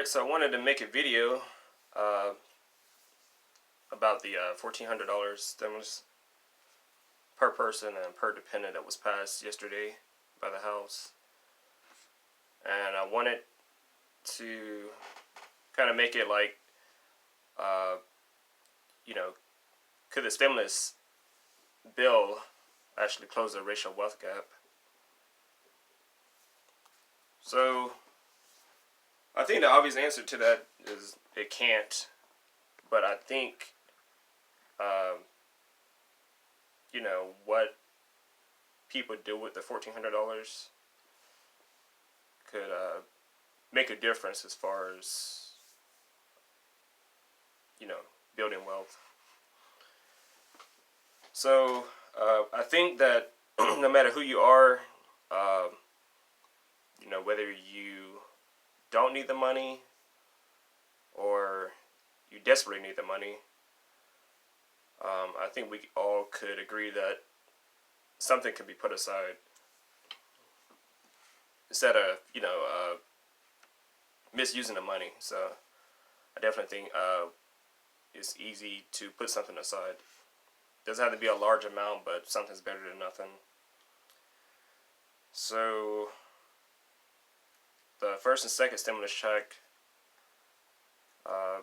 Alright, so I wanted to make a video about the $1,400 stimulus per person and per dependent that was passed yesterday by the House. And I wanted to kind of make it like, could the stimulus bill actually close the racial wealth gap? So, I think the obvious answer to that is it can't. But I think, what people do with the $1,400 could make a difference as far as, building wealth. So, I think that no matter who you are, whether you don't need the money or you desperately need the money, I think we all could agree that something could be put aside instead of, misusing the money. So I definitely think it's easy to put something aside. Doesn't have to be a large amount, but something's better than nothing. So the first and second stimulus check, I'm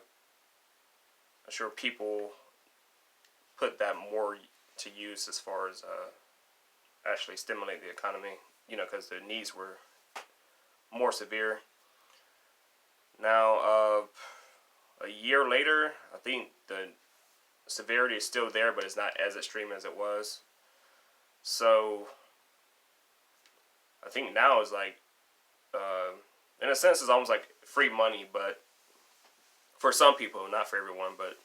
sure people put that more to use as far as actually stimulate the economy, because their needs were more severe. Now, a year later, I think the severity is still there, but it's not as extreme as it was. So, I think now is like, in a sense, it's almost like free money, but for some people, not for everyone, but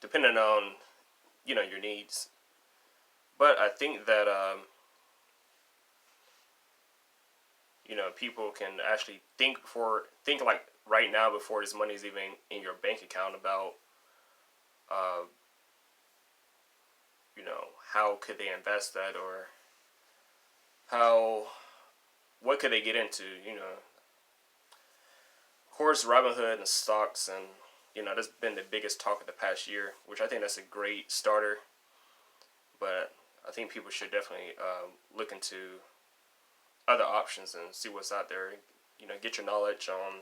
depending on, your needs. But I think that, people can actually think like right now before this money is even in your bank account about, how could they invest that, or what could they get into, Of course, Robinhood and stocks, and, that's been the biggest talk of the past year, which I think that's a great starter. But I think people should definitely look into other options and see what's out there. Get your knowledge on,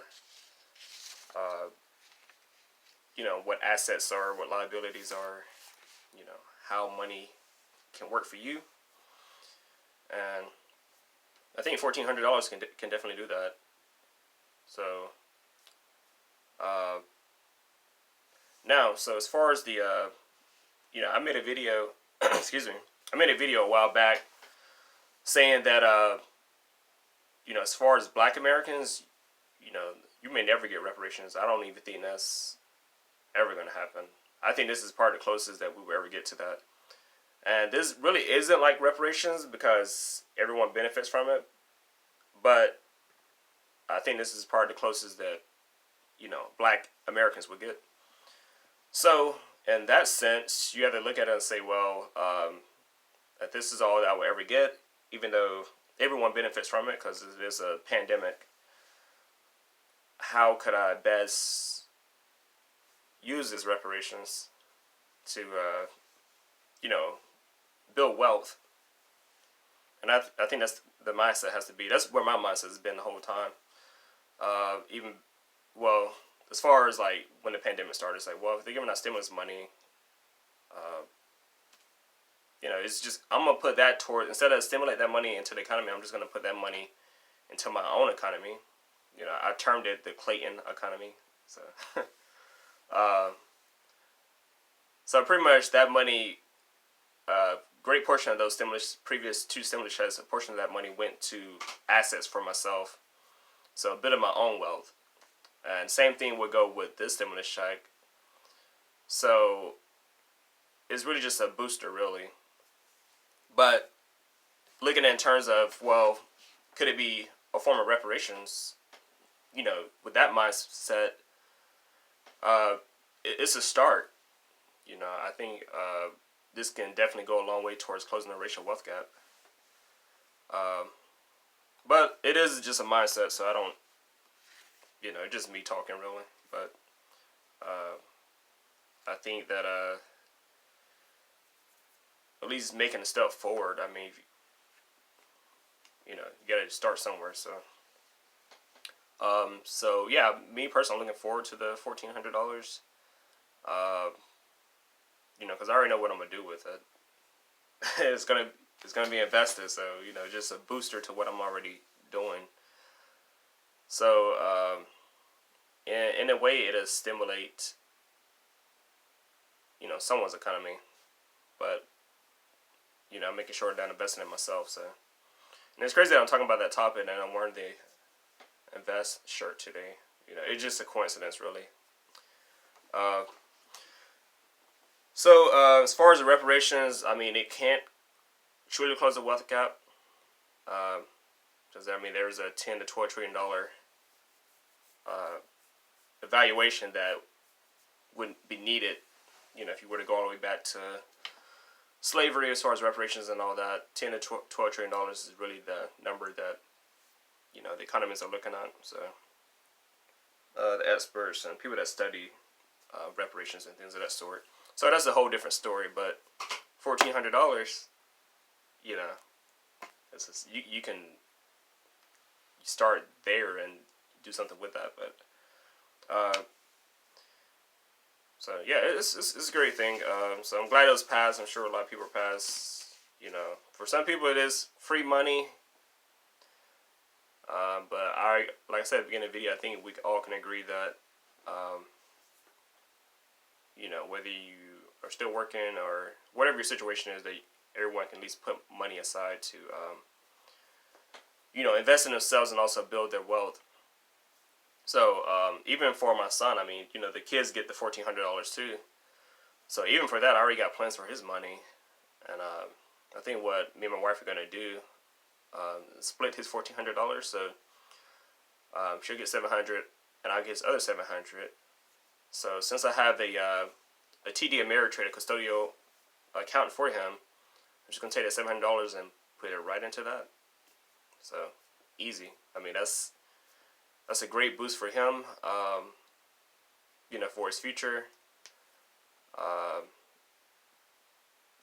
what assets are, what liabilities are, how money can work for you. And I think $1,400 can definitely do that. So, now, so as far as the, I made a video, excuse me, I made a video a while back saying that, as far as Black Americans, you may never get reparations. I don't even think that's ever going to happen. I think this is part of the closest that we will ever get to that. And this really isn't like reparations because everyone benefits from it. But I think this is part of the closest that, Black Americans would get. So, in that sense, you have to look at it and say, well, that this is all that I will ever get, even though everyone benefits from it because it is a pandemic. How could I best use these reparations to, build wealth? And I think that's the mindset has to be. That's where my mindset has been the whole time. As far as like when the pandemic started, it's like, well, if they're giving out stimulus money, it's just, I'm going to put that toward, instead of stimulate that money into the economy, I'm just going to put that money into my own economy. I termed it the Clayton economy. So, so pretty much that money, great portion of those previous two stimulus checks, a portion of that money went to assets for myself. So a bit of my own wealth. And same thing would go with this stimulus check. So it's really just a booster, really. But looking in terms of, well, could it be a form of reparations? With that mindset, it's a start. I think this can definitely go a long way towards closing the racial wealth gap. But it is just a mindset, so I don't You know, just me talking really. But I think that at least making a step forward. I mean, you know, you gotta start somewhere. So yeah, me personally, I'm looking forward to the $1,400. Uh, you know, because I already know what I'm gonna do with it. it's gonna it's gonna be invested. So you know, just a booster to what I'm already doing. So in a way, it'll stimulate, you know, someone's economy, but you know, making sure that I'm investing in myself. So, and it's crazy that I'm talking about that topic and I'm wearing the invest shirt today. You know, it's just a coincidence, really. Uh, as far as the reparations, I mean, it can't truly close the wealth gap. Because I mean, there's a $10 to $12 trillion evaluation that wouldn't be needed. You know, if you were to go all the way back to slavery, as far as reparations and all that, $10 to $12 trillion is really the number that, you know, the economists are looking at. So the experts and people that study reparations and things of that sort. So that's a whole different story. But $1,400, you know, it's just, you can start there and do something with that. But so yeah, it's a great thing. So I'm glad it was passed. I'm sure a lot of people passed. You know, for some people it is free money. But like I said at the beginning of the video, I think we all can agree that, you know, whether you are still working or whatever your situation is, that everyone can at least put money aside to, you know, invest in themselves and also build their wealth. So even for my son, I mean, you know, the kids get the $1,400 too. So even for that, I already got plans for his money, and I think what me and my wife are gonna do, split his $1,400. So she'll get $700, and I'll get his other $700. So since I have a TD Ameritrade, a custodial account for him, I'm just gonna take that $700 and put it right into that. So easy. I mean, that's a great boost for him. You know, for his future.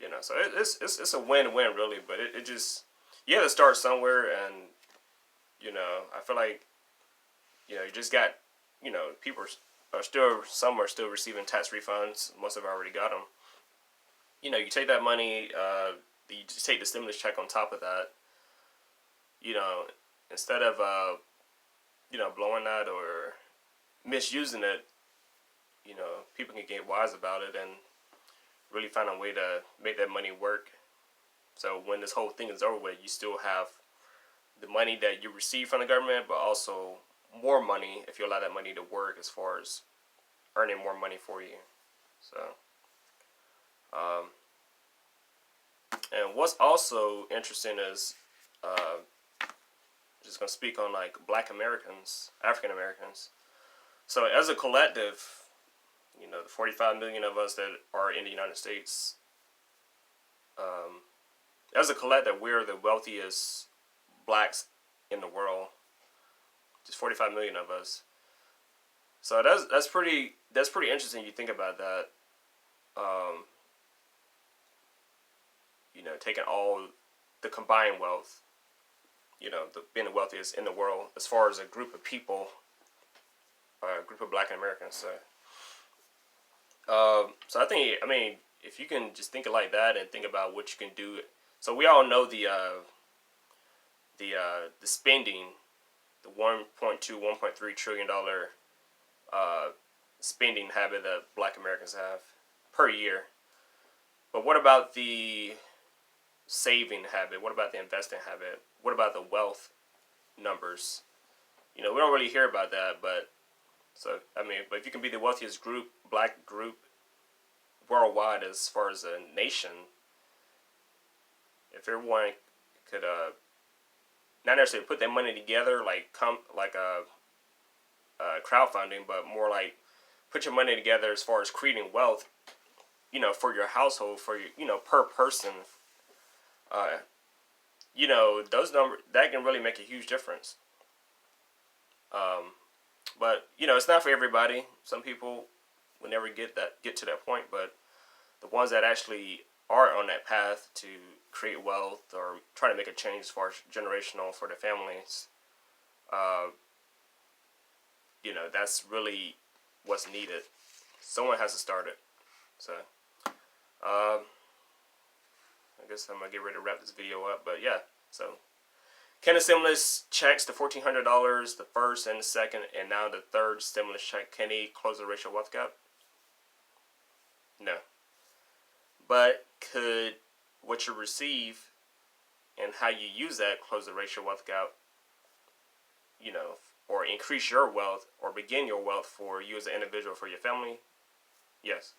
You know, so it's a win-win really, but it just, you have to start somewhere, and you know, I feel like, you know, you just got, you know, people are still, some are still receiving tax refunds. Most have already got them. You know, you take that money, you just take the stimulus check on top of that. You know, instead of you know, blowing that or misusing it, you know, people can get wise about it and really find a way to make that money work. So when this whole thing is over with, you still have the money that you receive from the government, but also more money if you allow that money to work as far as earning more money for you. So, and what's also interesting is, just gonna speak on like Black Americans, African Americans. So as a collective, you know, the 45 million of us that are in the United States, as a collective, we're the wealthiest blacks in the world. Just 45 million of us. So that's pretty interesting. You think about that. You know, taking all the combined wealth, you know, being the wealthiest in the world as far as a group of people, a group of Black Americans. So I think, I mean, if you can just think it like that and think about what you can do. So we all know the spending, the 1.3 trillion dollar spending habit that Black Americans have per year. But what about the saving habit? What about the investing habit? What about the wealth numbers? You know, we don't really hear about that, but so I mean, but if you can be the wealthiest group, black group worldwide as far as a nation, if everyone could not necessarily put their money together like crowdfunding, but more like put your money together as far as creating wealth, you know, for your household, for your, you know, per person, you know, those numbers, that can really make a huge difference. But you know, it's not for everybody. Some people will never get to that point. But the ones that actually are on that path to create wealth or try to make a change as far as generational for their families, uh, you know, that's really what's needed. Someone has to start it. So, I guess I'm gonna get ready to wrap this video up. But yeah, so can the stimulus checks, the $1,400, the first and the second, and now the third stimulus check, can he close the racial wealth gap? No. But could what you receive and how you use that close the racial wealth gap, you know, or increase your wealth or begin your wealth for you as an individual, for your family? Yes.